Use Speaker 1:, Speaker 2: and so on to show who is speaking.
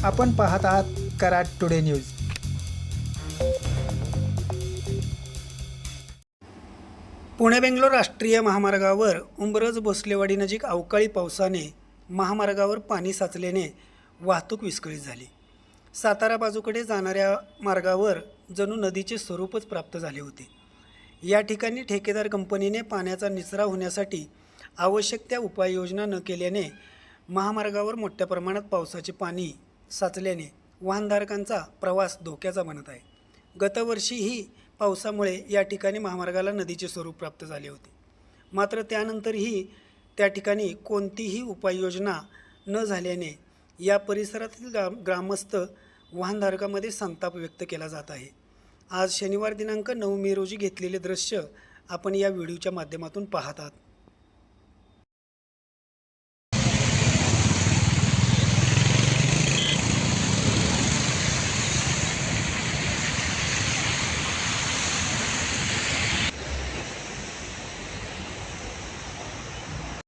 Speaker 1: आपण पाहत आहात कराड टुडे न्यूज। पुणे बेंगलोर राष्ट्रीय महामार्गावर उंबरज भोसलेवाडी नजीक अवकाळी पावसाने महामार्गावर पाणी साचल्याने वाहतूक विस्कळीत झाली। सातारा बाजूकडे जाणाऱ्या मार्गावर जणू नदीचे स्वरूपच प्राप्त झाले होते। या ठिकाणी ठेकेदार कंपनीने पाण्याचा निचरा होण्यासाठी आवश्यक त्या उपाययोजना न केल्याने महामार्गावर मोठ्या प्रमाणात पावसाचे पाणी साचल्याने वाहनधारकांचा प्रवास धोक्याचा बनत आहे। गतवर्षीही पावसामुळे या ठिकाणी महामार्गाला नदीचे स्वरूप प्राप्त झाले होते, मात्र त्यानंतरही त्या ठिकाणी कोणतीही उपाययोजना न झाल्याने या परिसरातील ग्रामस्थ वाहनधारकांमध्ये संताप व्यक्त केला जात आहे। आज शनिवार दिनांक 9 मे रोजी घेतलेले दृश्य आपण या व्हिडिओच्या माध्यमातून पाहत आहात।